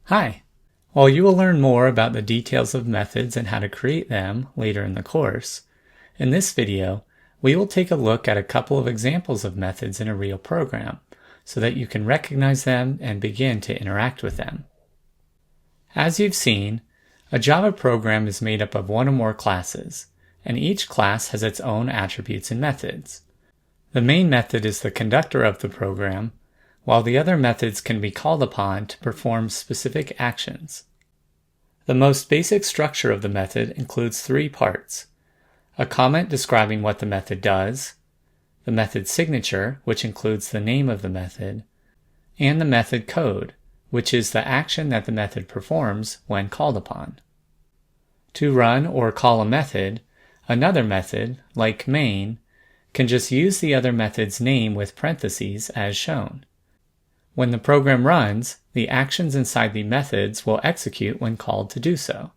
Hi! While you will learn more about the details of methods and how to create them later in the course, in this video, we will take a look at a couple of examples of methods in a real program so that you can recognize them and begin to interact with them. As you've seen, a Java program is made up of one or more classes, and each class has its own attributes and methods. The main method is the conductor of the program, while the other methods can be called upon to perform specific actions. The most basic structure of the method includes three parts: a comment describing what the method does, the method signature, which includes the name of the method, and the method code, which is the action that the method performs when called upon. To run or call a method, another method, like main, can just use the other method's name with parentheses as shown. When the program runs, the actions inside the methods will execute when called to do so.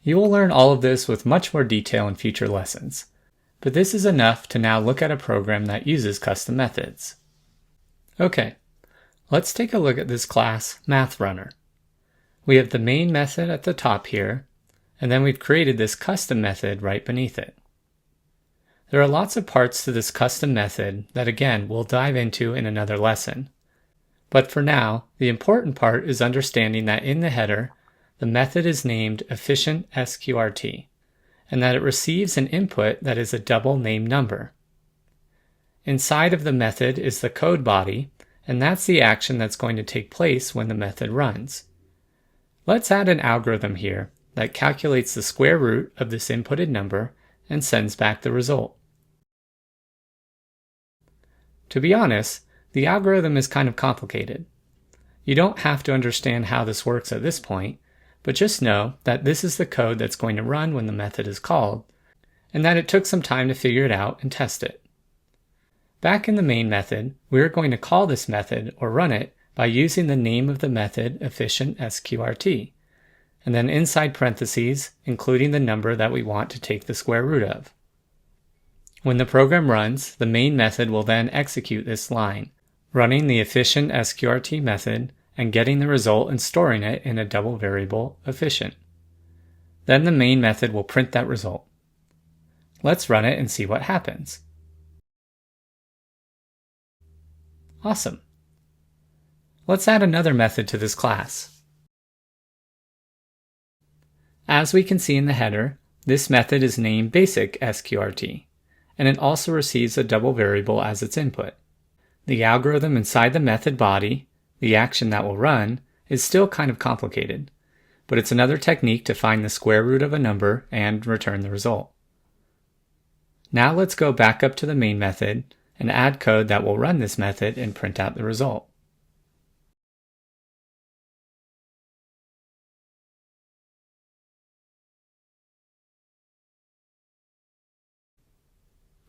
You will learn all of this with much more detail in future lessons, but this is enough to now look at a program that uses custom methods. Okay, let's take a look at this class, MathRunner. We have the main method at the top here, and then we've created this custom method right beneath it. There are lots of parts to this custom method that again we'll dive into in another lesson. But for now, the important part is understanding that in the header, the method is named efficient_sqrt, and that it receives an input that is a double name number. Inside of the method is the code body, and that's the action that's going to take place when the method runs. Let's add an algorithm here that calculates the square root of this inputted number and sends back the result. To be honest, the algorithm is kind of complicated. You don't have to understand how this works at this point, but just know that this is the code that's going to run when the method is called, and that it took some time to figure it out and test it. Back in the main method, we're going to call this method or run it by using the name of the method efficient_sqrt, and then inside parentheses, including the number that we want to take the square root of. When the program runs, the main method will then execute this line, running the efficient_sqrt method and getting the result and storing it in a double variable efficient. Then the main method will print that result. Let's run it and see what happens. Awesome. Let's add another method to this class. As we can see in the header, this method is named basic_sqrt, and it also receives a double variable as its input. The algorithm inside the method body, the action that will run, is still kind of complicated, but it's another technique to find the square root of a number and return the result. Now let's go back up to the main method and add code that will run this method and print out the result.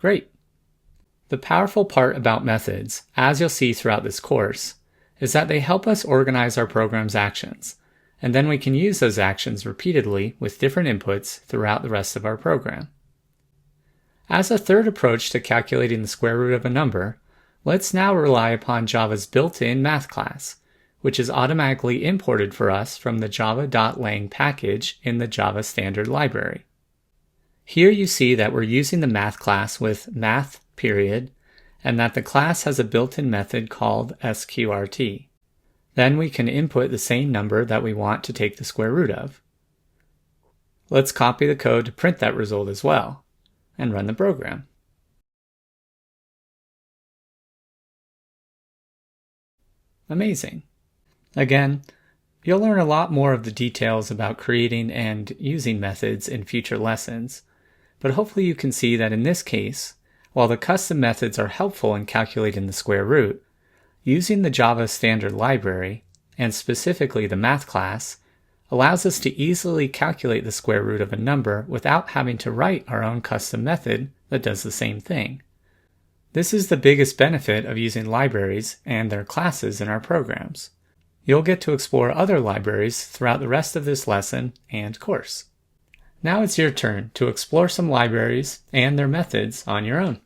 Great! The powerful part about methods, as you'll see throughout this course, is that they help us organize our program's actions, and then we can use those actions repeatedly with different inputs throughout the rest of our program. As a third approach to calculating the square root of a number, let's now rely upon Java's built-in math class, which is automatically imported for us from the java.lang package in the Java Standard Library. Here you see that we're using the math class with math period, and that the class has a built-in method called sqrt. Then we can input the same number that we want to take the square root of. Let's copy the code to print that result as well, and run the program. Amazing. Again, you'll learn a lot more of the details about creating and using methods in future lessons, but hopefully you can see that in this case, while the custom methods are helpful in calculating the square root, using the Java Standard Library, and specifically the math class, allows us to easily calculate the square root of a number without having to write our own custom method that does the same thing. This is the biggest benefit of using libraries and their classes in our programs. You'll get to explore other libraries throughout the rest of this lesson and course. Now it's your turn to explore some libraries and their methods on your own.